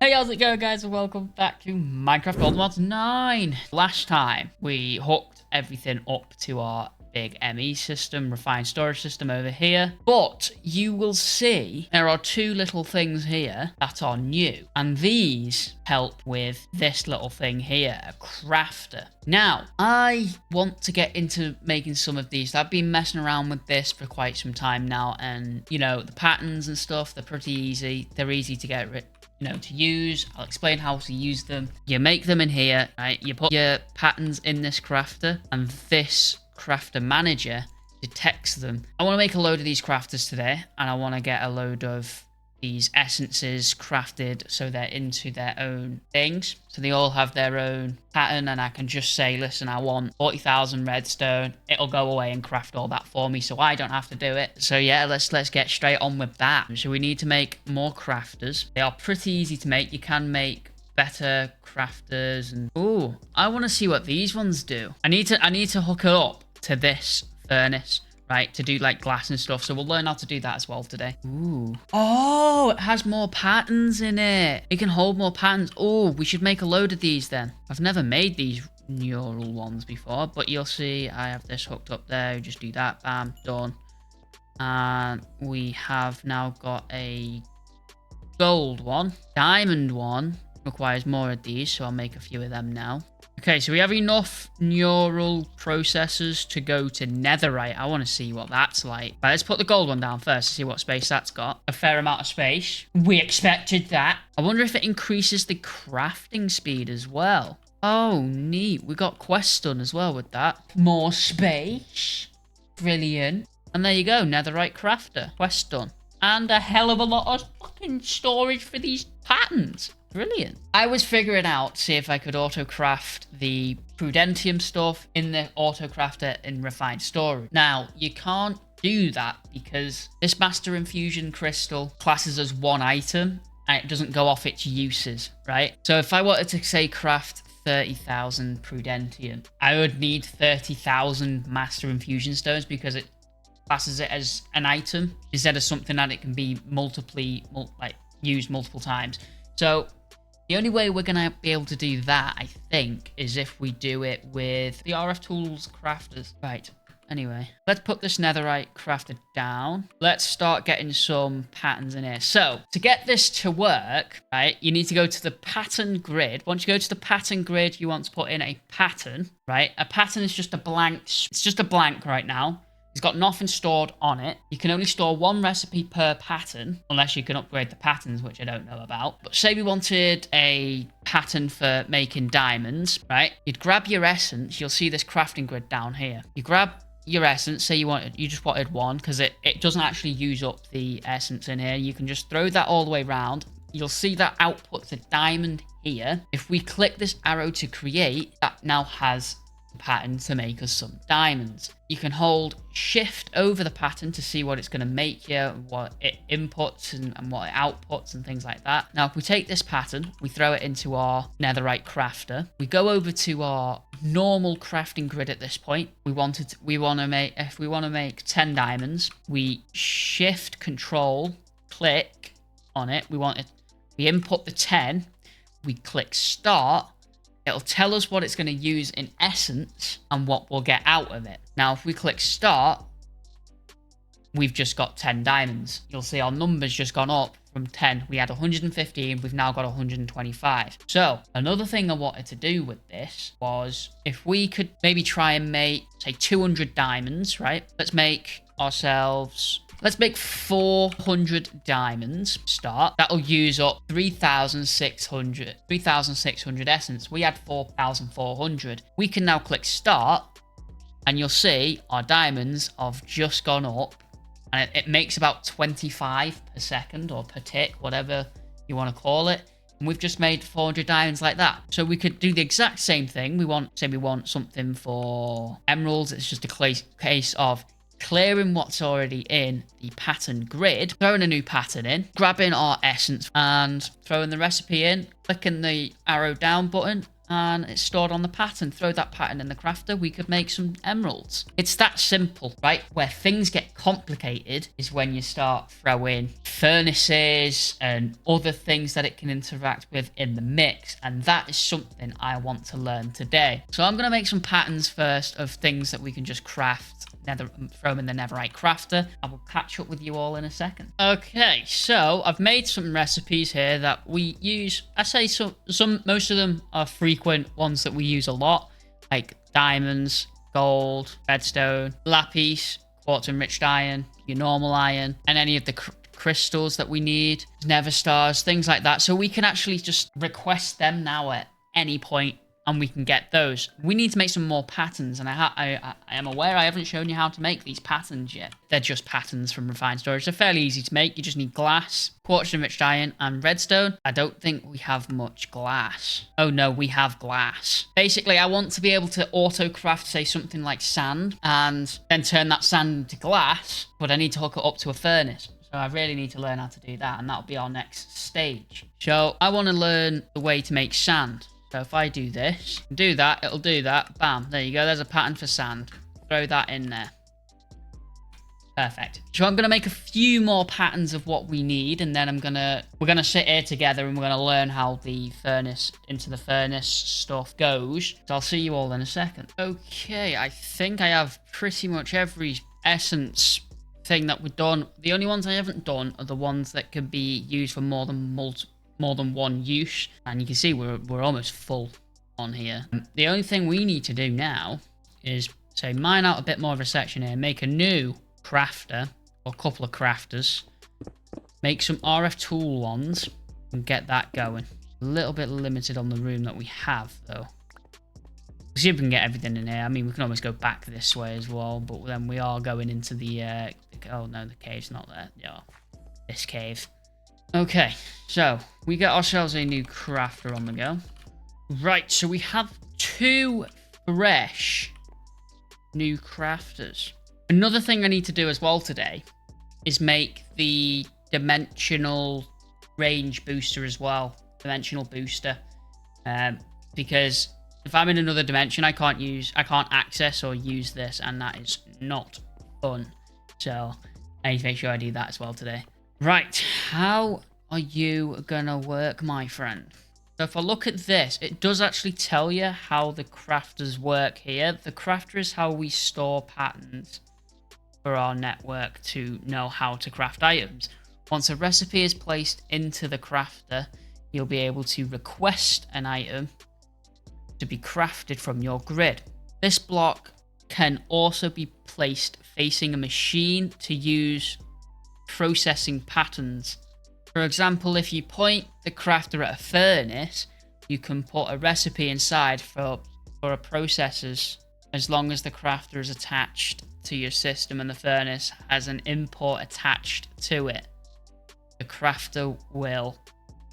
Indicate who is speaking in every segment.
Speaker 1: Hey, how's it going, guys? And welcome back to Minecraft Gold Mods 9. Last time, we hooked everything up to our big ME system, refined storage system over here. But you will see there are two little things here that are new. And these help with this little thing here, a crafter. Now, I want to get into making some of these. I've been messing around with this for quite some time now. And, you know, the patterns and stuff, they're pretty easy. They're easy to get rid to use. I'll explain how to use them. You make them in here, right? You put your patterns in this crafter, and this crafter manager detects them. I want to make a load of these crafters today, and I want to get a load of these essences crafted so they're into their own things. So they all have their own pattern, and I can just say, listen, I want 40,000 redstone. It'll go away and craft all that for me, so I don't have to do it. So yeah, let's get straight on with that. So we need to make more crafters. They are pretty easy to make. You can make better crafters, and ooh, I want to see what these ones do. I need to hook it up to this furnace, right, to do like glass and stuff. So we'll learn how to do that as well today. Ooh. Oh, it has more patterns in it. It can hold more patterns. Oh, we should make a load of these then. I've never made these neural ones before, but you'll see I have this hooked up there. Just do that. Bam, done. And we have now got a gold one. Diamond one requires more of these, so I'll make a few of them now. Okay, so we have enough neural processors to go to netherite. I want to see what that's like. Right, let's put the gold one down first to see what space that's got. A fair amount of space. We expected that. I wonder if it increases the crafting speed as well. Oh, neat. We got quests done as well with that. More space. Brilliant. And there you go, netherite crafter. Quest done. And a hell of a lot of fucking storage for these patterns. Brilliant. I was figuring out, see if I could auto-craft the Prudentium stuff in the auto-crafter in refined storage. Now, you can't do that because this Master Infusion Crystal classes as one item and it doesn't go off its uses, right? So if I wanted to, say, craft 30,000 Prudentium, I would need 30,000 Master Infusion Stones because it classes it as an item instead of something that it can be used multiple times. So the only way we're going to be able to do that, I think, is if we do it with the RF Tools crafters. Right, anyway, let's put this netherite crafter down. Let's start getting some patterns in here. So, to get this to work, right, you need to go to the pattern grid. Once you go to the pattern grid, you want to put in a pattern, right? A pattern is just a blank. It's just a blank right now. It's got nothing stored on it. You can only store one recipe per pattern, unless you can upgrade the patterns, which I don't know about. But say we wanted a pattern for making diamonds, right? You'd grab your essence. You'll see this crafting grid down here. You grab your essence. Say you just wanted one, because it doesn't actually use up the essence in here. You can just throw that all the way around. You'll see that outputs a diamond here. If we click this arrow to create, that now has pattern to make us some diamonds. You can hold shift over the pattern to see what it's going to make here, what it inputs and what it outputs and things like that. Now if we take this pattern, we throw it into our netherite crafter, we go over to our normal crafting grid at this point. If we want to make 10 diamonds, we shift control click on it. We input the 10, we click start. It'll tell us what it's going to use in essence and what we'll get out of it. Now, if we click start, we've just got 10 diamonds. You'll see our numbers just gone up from 10. We had 115, we've now got 125. So, another thing I wanted to do with this was if we could maybe try and make, say, 200 diamonds, right? Let's make 400 diamonds. Start. That'll use up 3,600 essence. We had 4,400. We can now click start, and you'll see our diamonds have just gone up, and it makes about 25 per second or per tick, whatever you want to call it. And we've just made 400 diamonds like that. So we could do the exact same thing. We want something for emeralds. It's just a case of clearing what's already in the pattern grid, throwing a new pattern in, grabbing our essence and throwing the recipe in, clicking the arrow down button, and it's stored on the pattern. Throw that pattern in the crafter, we could make some emeralds. It's that simple, right? Where things get complicated is when you start throwing furnaces and other things that it can interact with in the mix, and that is something I want to learn today. So I'm going to make some patterns first of things that we can just craft, throw them in the netherite crafter. I will catch up with you all in a second. Okay, so I've made some recipes here that we use. I say most of them are frequent ones that we use a lot, like diamonds, gold, redstone, lapis, quartz enriched iron, your normal iron, and any of the crystals that we need, nether stars, things like that. So we can actually just request them now at any point, and we can get those. We need to make some more patterns, and I am aware I haven't shown you how to make these patterns yet. They're just patterns from refined storage. They're fairly easy to make. You just need glass, quartz enriched iron, and redstone. I don't think we have much glass. Oh no, we have glass. Basically, I want to be able to auto-craft, say, something like sand, and then turn that sand into glass, but I need to hook it up to a furnace. So I really need to learn how to do that, and that'll be our next stage. So I want to learn the way to make sand. So if I do this, do that, it'll do that. Bam, there you go. There's a pattern for sand. Throw that in there. Perfect. So I'm going to make a few more patterns of what we need, and then we're going to sit here together and we're going to learn how the furnace, into the furnace stuff goes. So I'll see you all in a second. Okay, I think I have pretty much every essence thing that we've done. The only ones I haven't done are the ones that can be used for more than one use, and you can see we're almost full on here. The only thing we need to do now is say mine out a bit more of a section here, make a new crafter or a couple of crafters, make some RF tool ones, and get that going. A little bit limited on the room that we have though. See if we can get everything in here. I mean, we can always go back this way as well, but then we are going into the oh no, the cave's not there. Yeah, this cave. Okay, so we get ourselves a new crafter on the go. Right, so we have 2 fresh new crafters. Another thing I need to do as well today is make the dimensional range booster as well. Dimensional booster. Because if I'm in another dimension, I can't access or use this, and that is not fun. So I need to make sure I do that as well today. Right, how are you gonna work, my friend? So if I look at this, it does actually tell you how the crafters work here. The crafter is how we store patterns for our network to know how to craft items. Once a recipe is placed into the crafter, you'll be able to request an item to be crafted from your grid. This block can also be placed facing a machine to use processing patterns. For example, if you point the crafter at a furnace, you can put a recipe inside for a processor's, as long as the crafter is attached to your system and the furnace has an import attached to it. The crafter will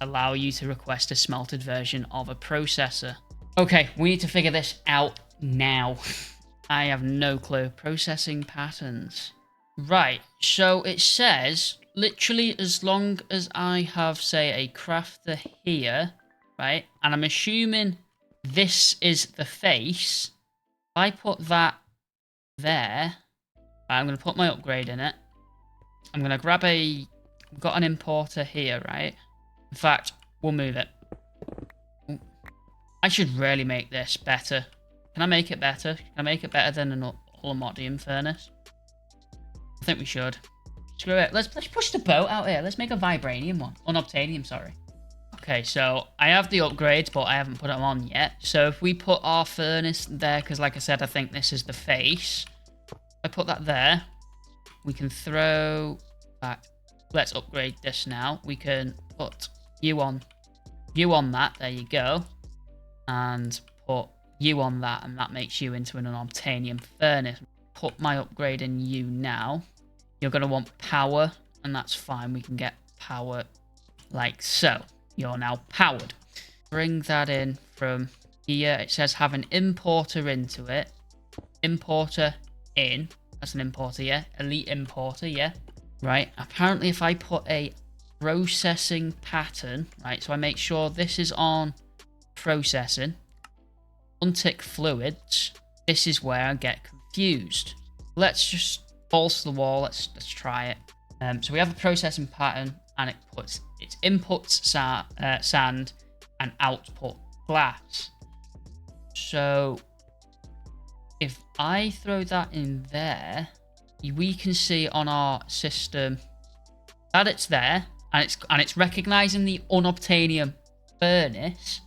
Speaker 1: allow you to request a smelted version of a processor. Okay, we need to figure this out now. I have no clue. Processing patterns. Right, so it says, literally as long as I have, say, a crafter here, right, and I'm assuming this is the face, if I put that there, I'm going to put my upgrade in it. I'm going to grab we've got an importer here, right? In fact, we'll move it. I should really make this better. Can I make it better? Can I make it better than an Ultimodium furnace? I think we should. Screw it. Let's push the boat out here. Let's make a vibranium one. Unobtainium, sorry. Okay, so I have the upgrades, but I haven't put them on yet. So if we put our furnace there, because like I said, I think this is the face. I put that there. We can throw back. Let's upgrade this now. We can put you on that. There you go. And put you on that, and that makes you into an unobtainium furnace. Put my upgrade in you now. You're going to want power, and that's fine. We can get power like so. You're now powered. Bring that in from here. It says have an importer into it. Importer in. That's an importer, yeah. Elite importer, yeah. Right. Apparently, if I put a processing pattern, right, so I make sure this is on processing. untick fluids, this is where I get confused. Let's just false the wall. Let's try it. So we have a processing pattern, and it puts its inputs sand and output glass. So if I throw that in there, we can see on our system that it's there, and it's recognizing the unobtainium furnace.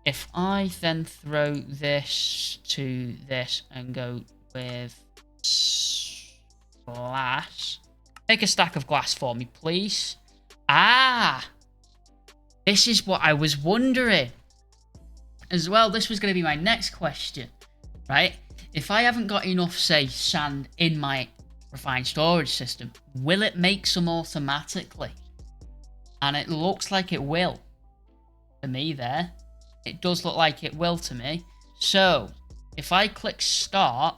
Speaker 1: If I then throw this to this and go with glass, make a stack of glass for me, please. Ah, this is what I was wondering as well. This was going to be my next question, right? If I haven't got enough, say, sand in my refined storage system, will it make some automatically? And it looks like it will to me there. It does look like it will to me. So if I click start,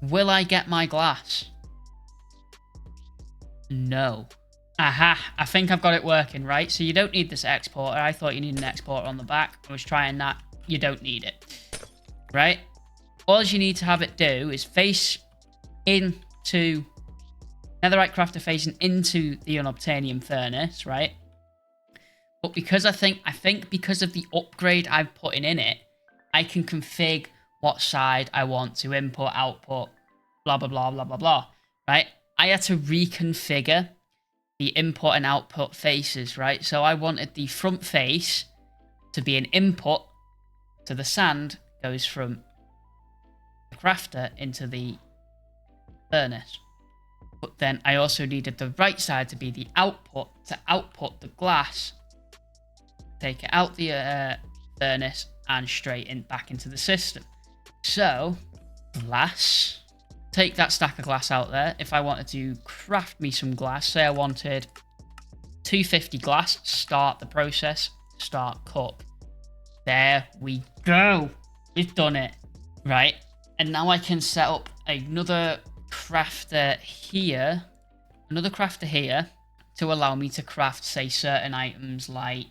Speaker 1: will I get my glass? No. Aha, I think I've got it working, right? So you don't need this exporter. I thought you needed an exporter on the back. I was trying that. You don't need it, right? All you need to have it do is face into netherite crafter, facing into the unobtainium furnace, right? But because I think because of the upgrade I've put in it, I can configure what side I want to input, output, blah, blah, blah, blah, blah, blah, right? I had to reconfigure the input and output faces, right? So I wanted the front face to be an input, so the sand goes from the crafter into the furnace. But then I also needed the right side to be the output, to output the glass, take it out the furnace and straight in back into the system. So glass, take that stack of glass out there. If I wanted to craft me some glass, say I wanted 250 glass, start the process, start cook. There we go. We've done it, right? And now I can set up another crafter here, to allow me to craft, say, certain items like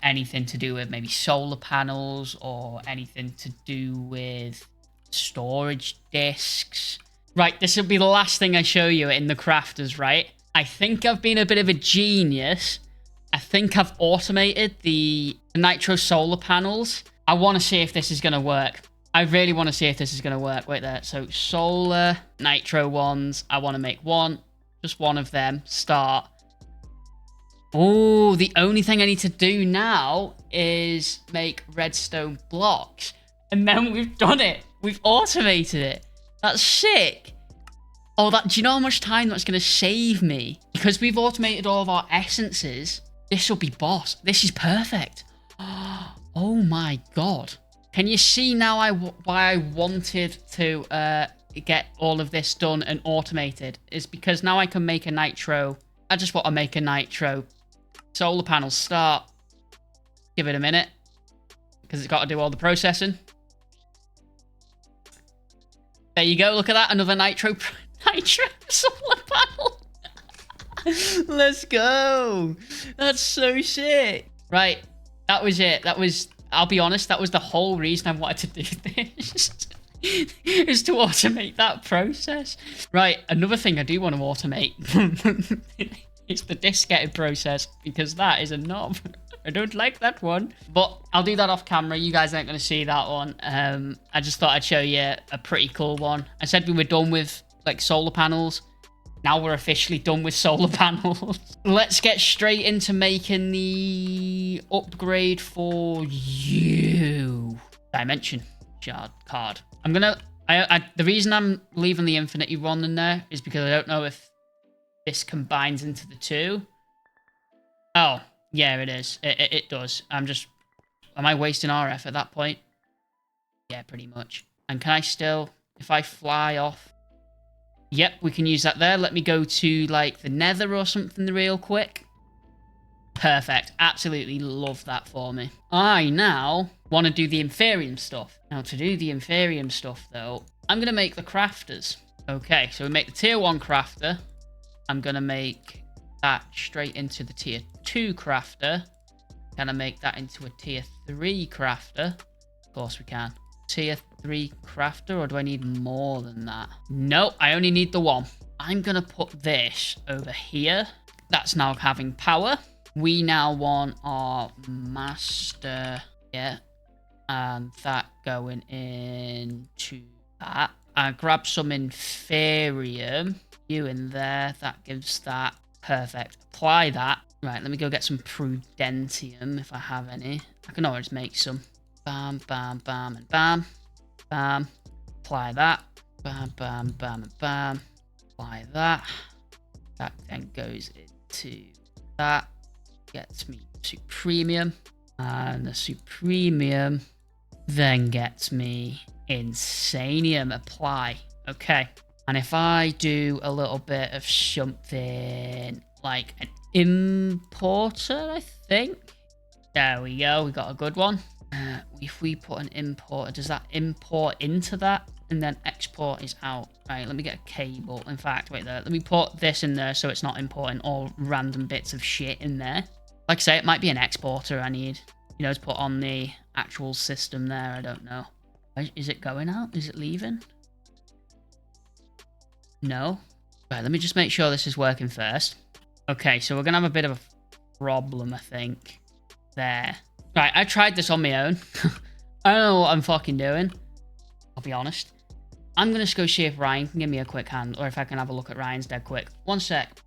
Speaker 1: anything to do with maybe solar panels or anything to do with storage discs. Right, this will be the last thing I show you in the crafters, right? I think I've been a bit of a genius. I think I've automated the nitro solar panels. I want to see if this is going to work. I really want to see if this is going to work. Wait there. So solar nitro ones. I want to make one. Just one of them. Start. Oh, the only thing I need to do now is make redstone blocks. And then we've done it. We've automated it. That's sick. Oh, do you know how much time that's going to save me? Because we've automated all of our essences. This will be boss. This is perfect. Oh my god. Can you see now why I wanted to get all of this done and automated? Is because now I can make a nitro. I just want to make a nitro solar panel start. Give it a minute. Because it's got to do all the processing. There you go. Look at that. Another nitro solar panel. Let's go. That's so sick. Right. That was it. I'll be honest, that was the whole reason I wanted to do this. Is to automate that process. Right. Another thing I do want to automate is the disketting process, because that is a knob. I don't like that one. But I'll do that off camera. You guys aren't going to see that one. I just thought I'd show you a pretty cool one. I said we were done with like solar panels. Now we're officially done with solar panels. Let's get straight into making the upgrade for you. Dimension shard card. I'm gonna. The reason I'm leaving the Infinity Run in there is because I don't know if this combines into the two. Oh, yeah, it is. It does. Am I wasting RF at that point? Yeah, pretty much. And can I still, if I fly off? Yep, we can use that there. Let me go to, like, the Nether or something real quick. Perfect. Absolutely love that for me. I now want to do the Inferium stuff. Now, to do the Inferium stuff, though, I'm going to make the crafters. Okay, so we make the tier 1 crafter. I'm going to make that straight into the tier 2 crafter. Can I make that into a tier 3 crafter? Of course we can. Tier 3 crafter, or do I need more than that? Nope, I only need the 1. I'm going to put this over here. That's now having power. We now want our master, yeah, and that going into that. I grab some inferium. You in there, that gives that. Perfect. Apply that. Right, let me go get some prudentium if I have any. I can always make some. Bam, bam, bam, and bam. Bam. Apply that. Bam, bam, bam, and bam. Apply that. That then goes into that. Gets me supremium. And the supremium then gets me insanium. Apply. Okay. And if I do a little bit of something like an importer, I think. There we go. We got a good one. If we put an importer, does that import into that? And then export is out. Right, let me get a cable. In fact, wait there. Let me put this in there so it's not importing all random bits of shit in there. Like I say, it might be an exporter I need, you know, to put on the actual system there. I don't know. Is it going out? Is it leaving? No. Right, let me just make sure this is working first. Okay, so we're going to have a bit of a problem, I think. There. Right, I tried this on my own. I don't know what I'm fucking doing. I'll be honest. I'm going to go see if Ryan can give me a quick hand, or if I can have a look at Ryan's dead quick. One sec.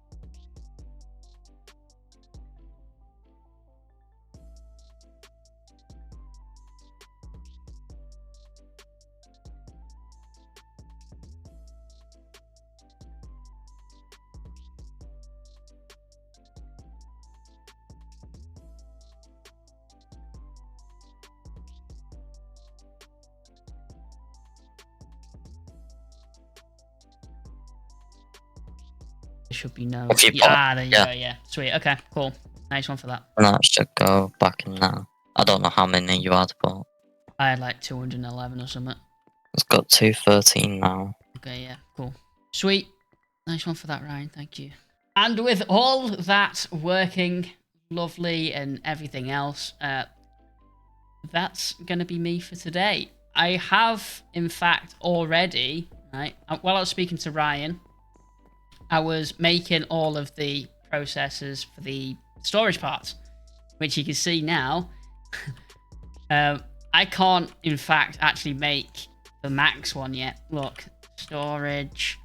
Speaker 1: There should be no... Yeah, there you go, yeah. Sweet, okay, cool. Nice one for that.
Speaker 2: No, it should go back in now. I don't know how many you had, but...
Speaker 1: I had like 211 or something.
Speaker 2: It's got 213 now.
Speaker 1: Okay, yeah, cool. Sweet. Nice one for that, Ryan, thank you. And with all that working lovely and everything else, that's going to be me for today. I have, in fact, already, right, while I was speaking to Ryan, I was making all of the processors for the storage parts, which you can see now. I can't, in fact, actually make the max one yet. Look, storage.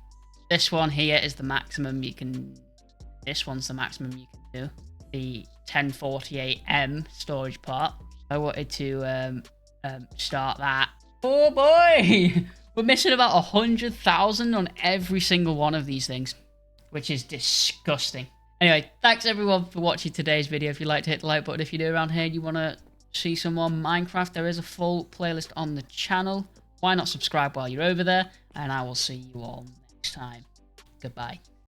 Speaker 1: This one here is the maximum you can... This one's the maximum you can do. The 1048M storage part. I wanted to start that. Oh boy! We're missing about 100,000 on every single one of these things, which is disgusting. Anyway, thanks everyone for watching today's video. If you like to hit the like button. If you're new around here and you want to see some more Minecraft, there is a full playlist on the channel. Why not subscribe while you're over there? And I will see you all next time. Goodbye.